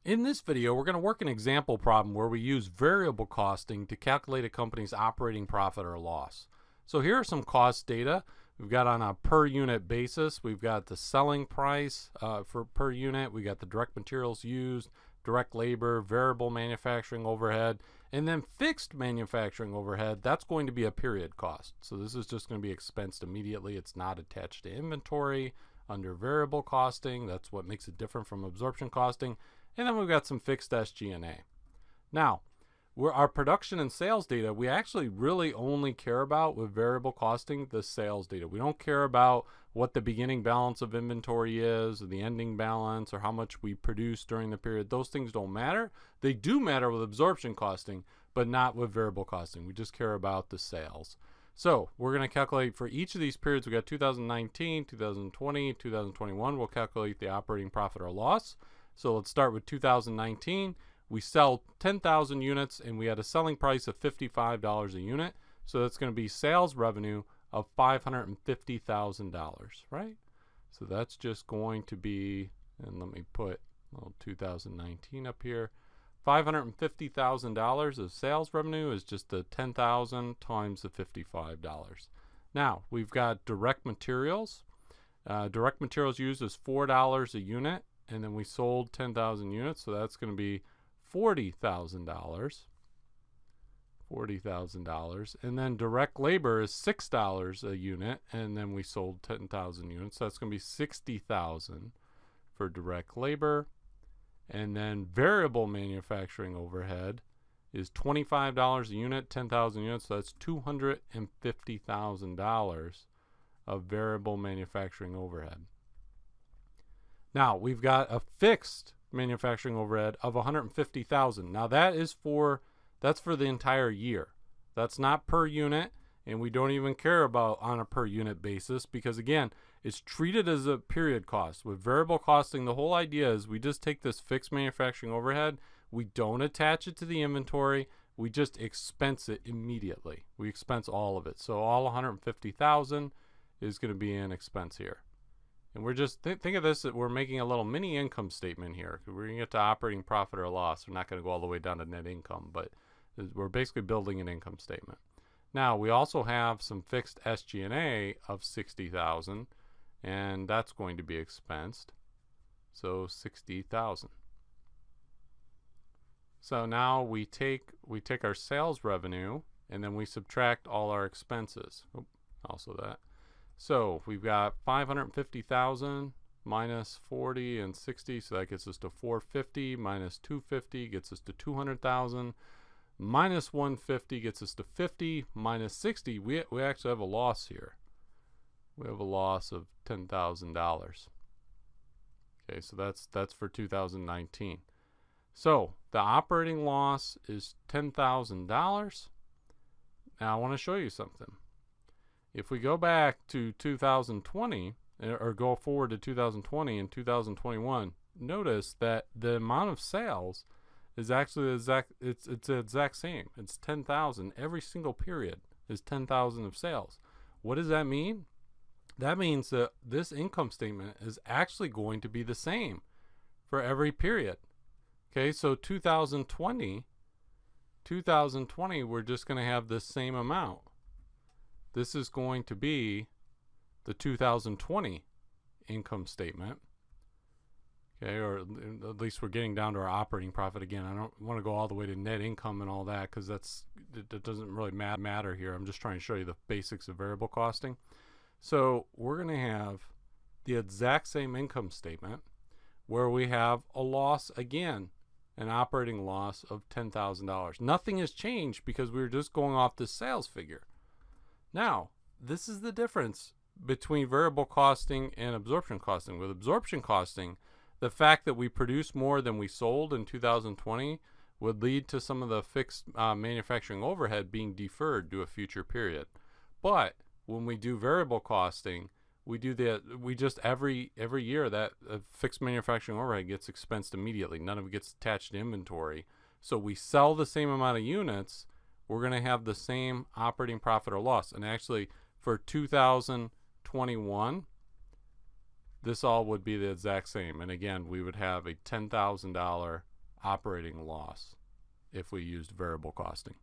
In this video, we're going to work an example problem where we use variable costing to calculate a company's operating profit or loss. So here are some cost data. We've got on a per unit basis, we've got the selling price for per unit, we got the direct materials used, direct labor, variable manufacturing overhead, and then fixed manufacturing overhead. That's going to be a period cost. So this is just going to be expensed immediately. It's not attached to inventory under variable costing. That's what makes it different from absorption costing. And then we've got some fixed SG&A. Now, our production and sales data, we actually really only care about with variable costing the sales data. We don't care about what the beginning balance of inventory is, or the ending balance, or how much we produce during the period. Those things don't matter. They do matter with absorption costing, but not with variable costing. We just care about the sales. So we're going to calculate for each of these periods. We got 2019, 2020, 2021. We'll calculate the operating profit or loss. So let's start with 2019. We sell 10,000 units and we had a selling price of $55 a unit. So that's going to be sales revenue of $550,000, right? So that's just going to be, and let me put a little 2019 up here. $550,000 of sales revenue is just the 10,000 times the $55. Now we've got direct materials. Direct materials used is $4 a unit. And then we sold 10,000 units, so that's going to be $40,000. $40,000. And then direct labor is $6 a unit, and then we sold 10,000 units, so that's going to be $60,000 for direct labor. And then variable manufacturing overhead is $25 a unit, 10,000 units, so that's $250,000 of variable manufacturing overhead. Now we've got a fixed manufacturing overhead of $150,000. Now that's for the entire year. That's not per unit, and we don't even care about on a per unit basis because again, it's treated as a period cost. With variable costing, the whole idea is we just take this fixed manufacturing overhead, we don't attach it to the inventory, we just expense it immediately. We expense all of it. So all $150,000 is going to be an expense here. And we're just, think of this, that we're making a little mini income statement here. We're going to get to operating profit or loss. We're not going to go all the way down to net income, but we're basically building an income statement. Now, we also have some fixed SG&A of $60,000, and that's going to be expensed. So $60,000. So now we take our sales revenue, and then we subtract all our expenses. Also that. So we've got 550,000 minus 40 and 60, so that gets us to 450 minus 250 gets us to 200,000 minus 150 gets us to 50 minus 60. We actually have a loss here. We have a loss of $10,000. Okay, so that's for 2019. So the operating loss is $10,000. Now I want to show you something. If we go back to 2020 or go forward to 2020 and 2021, notice that the amount of sales is actually it's the exact same. It's 10,000. Every single period is 10,000 of sales. What does that mean? That means that this income statement is actually going to be the same for every period. Okay, so 2020, we're just going to have the same amount. This is going to be the 2020 income statement. Okay, or at least we're getting down to our operating profit again. I don't want to go all the way to net income and all that because that doesn't really matter here. I'm just trying to show you the basics of variable costing. So we're going to have the exact same income statement where we have a loss again, an operating loss of $10,000. Nothing has changed because we were just going off the sales figure. Now, this is the difference between variable costing and absorption costing. With absorption costing, the fact that we produce more than we sold in 2020 would lead to some of the fixed manufacturing overhead being deferred to a future period. But when we do variable costing, we just every year that fixed manufacturing overhead gets expensed immediately. None of it gets attached to inventory. So we sell the same amount of units, we're going to have the same operating profit or loss. And actually for 2021, this all would be the exact same. And again, we would have a $10,000 operating loss if we used variable costing.